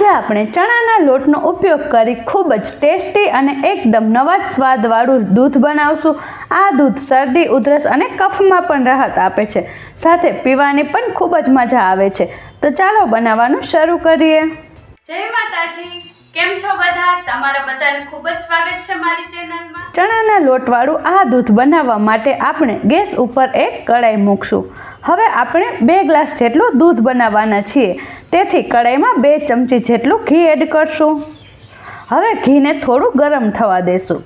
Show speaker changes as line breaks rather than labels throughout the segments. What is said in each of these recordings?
આજે આપણે ચણાના લોટનો ઉપયોગ કરી ખૂબ જ ટેસ્ટી અને એકદમ નવા જ સ્વાદવાળું દૂધ બનાવશું। આ દૂધ શરદી, ઉધરસ અને કફમાં પણ રાહત આપે છે, સાથે પીવાની પણ ખૂબ જ મજા આવે છે। તો ચાલો બનાવવાનું શરૂ કરીએ।
જય માતાજી, કેમ છો બધા? તમારા બધાને ખૂબ જ સ્વાગત છે મારી ચેનલમાં।
ચણાના લોટવાળું આ દૂધ બનાવવા માટે આપણે ગેસ ઉપર એક કઢાઈ મૂકશું। હવે આપણે 2 ગ્લાસ જેટલું દૂધ બનાવવાના છીએ, તેથી કઢાઈમાં 2 ચમચી જેટલું ઘી એડ કરશું। હવે ઘીને થોડું ગરમ થવા દેશું।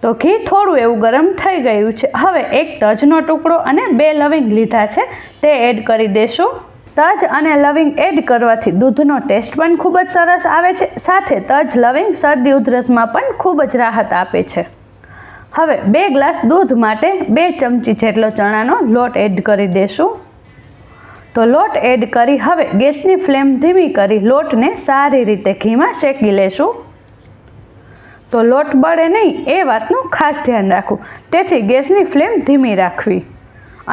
તો ઘી થોડું એવું ગરમ થઈ ગયું છે। હવે 1 તજનો ટુકડો અને 2 લવિંગ લીધા છે, તે એડ કરી દેશું। તજ અને લવિંગ એડ કરવાથી દૂધનો ટેસ્ટ પણ ખૂબ જ સરસ આવે છે, સાથે તજ લવિંગ શરદી ઉધરસમાં પણ ખૂબ જ રાહત આપે છે। હવે 2 ગ્લાસ દૂધ માટે 2 ચમચી જેટલો ચણાનો લોટ એડ કરી દેશું। તો લોટ એડ કરી હવે ગેસની ફ્લેમ ધીમી કરી લોટને સારી રીતે ઘીમાં શેકી લેશું। તો લોટ બળે નહીં એ વાતનું ખાસ ધ્યાન રાખવું, તેથી ગેસની ફ્લેમ ધીમી રાખવી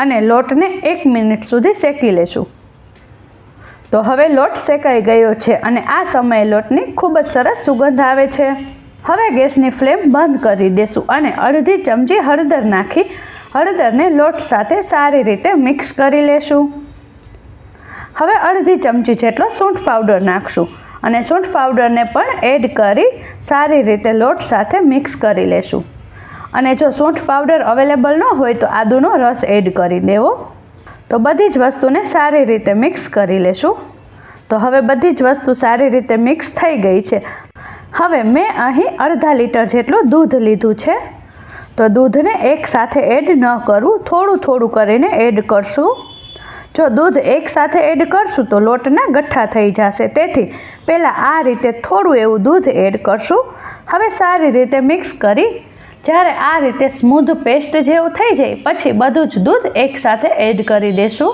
અને લોટને 1 મિનિટ સુધી શેકી લેશું। તો હવે લોટ શેકાઈ ગયો છે અને આ સમયે લોટની ખૂબ જ સરસ સુગંધ આવે છે। હવે ગેસની ફ્લેમ બંધ કરી દેશું અને અડધી ચમચી હળદર નાખી હળદરને લોટ સાથે સારી રીતે મિક્સ કરી લેશું। હવે અડધી ચમચી જેટલો સૂંઠ પાવડર નાખશું અને સૂંઠ પાવડરને પણ એડ કરી સારી રીતે લોટ સાથે મિક્સ કરી લેશું। અને જો સૂંઠ પાવડર અવેલેબલ ન હોય તો આદુનો રસ એડ કરી દેવો। તો બધી જ વસ્તુને સારી રીતે મિક્સ કરી લેશું। તો હવે બધી જ વસ્તુ સારી રીતે મિક્સ થઈ ગઈ છે। હવે મેં અહીં અડધા લીટર જેટલું દૂધ લીધું છે। તો દૂધને એકસાથે એડ ન કરવું, થોડું થોડું કરીને એડ કરશું। જો દૂધ એકસાથે એડ કરશું તો લોટના ગઠ્ઠા થઈ જશે, તેથી પહેલાં આ રીતે થોડું એવું દૂધ એડ કરશું। હવે સારી રીતે મિક્સ કરી જ્યારે આ રીતે સ્મૂધ પેસ્ટ જેવું થઈ જાય પછી બધું જ દૂધ એકસાથે એડ કરી દેશું।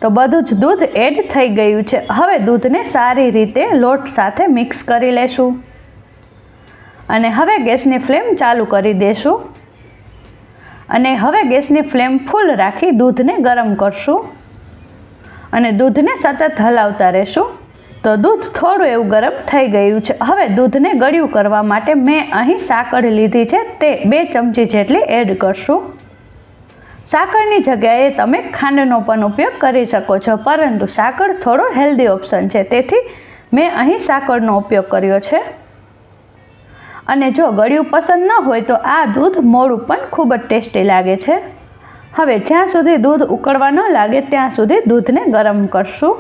તો બધું જ દૂધ એડ થઈ ગયું છે। હવે દૂધને સારી રીતે લોટ સાથે મિક્સ કરી લેશું અને હવે ગેસની ફ્લેમ ચાલુ કરી દેશું અને હવે ગેસની ફ્લેમ ફૂલ રાખી દૂધને ગરમ કરશું અને દૂધને સતત હલાવતા રહેશું। તો દૂધ થોડું એવું ગરમ થઈ ગયું છે। હવે દૂધને ગળ્યું કરવા માટે મેં અહીં સાકર લીધી છે, તે 2 ચમચી જેટલી એડ કરશું। સાકરની જગ્યાએ તમે ખાંડનો પણ ઉપયોગ કરી શકો છો, પરંતુ સાકર થોડો હેલ્ધી ઓપ્શન છે, તેથી મેં અહીં સાકરનો ઉપયોગ કર્યો છે। અને જો ગળ્યું પસંદ ન હોય તો આ દૂધ મોળું પણ ખૂબ જ ટેસ્ટી લાગે છે। હવે જ્યાં સુધી દૂધ ઉકળવા ન લાગે ત્યાં સુધી દૂધને ગરમ કરશું।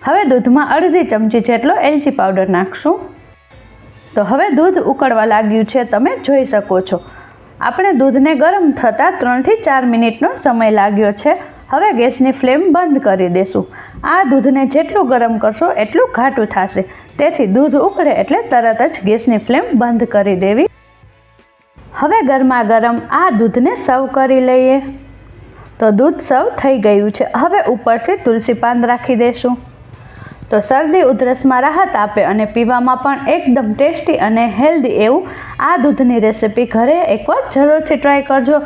હવે દૂધમાં અડધી ચમચી જેટલો એલચી પાવડર નાખશું। તો હવે દૂધ ઉકળવા લાગ્યું છે, તમે જોઈ શકો છો। આપણે દૂધને ગરમ થતાં 3 થી 4 મિનિટનો સમય લાગ્યો છે। હવે ગેસની ફ્લેમ બંધ કરી દેશું। આ દૂધને જેટલું ગરમ કરશો એટલું ઘાટું થશે, તેથી દૂધ ઉકળે એટલે તરત જ ગેસની ફ્લેમ બંધ કરી દેવી। હવે ગરમા ગરમ આ દૂધને સર્વ કરી લઈએ। તો દૂધ સર્વ થઈ ગયું છે। હવે ઉપરથી તુલસી પાન રાખી દેશું। તો શરદી ઉધરસમાં રાહત આપે અને પીવામાં પણ એકદમ ટેસ્ટી અને હેલ્ધી એવું આ દૂધની રેસીપી ઘરે એકવાર જરૂરથી ટ્રાય કરજો।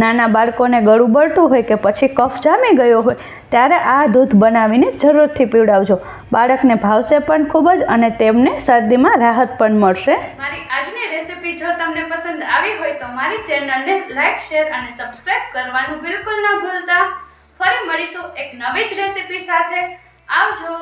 નાના બાળકોને ગળું બળતું હોય કે પછી કફ જામી ગયો હોય ત્યારે આ દૂધ બનાવીને જરૂરથી પીવડાવજો। બાળકને ભાવશે પણ ખૂબ જ અને તેમને શરદીમાં રાહત પણ મળશે।
મારી આજની રેસીપી જો તમને પસંદ આવી હોય તો મારી ચેનલને લાઈક, શેર અને સબસ્ક્રાઇબ કરવાનું બિલકુલ ના ભૂલતા। ફરી મળીશું એક નવી જ રેસીપી સાથે। આવજો।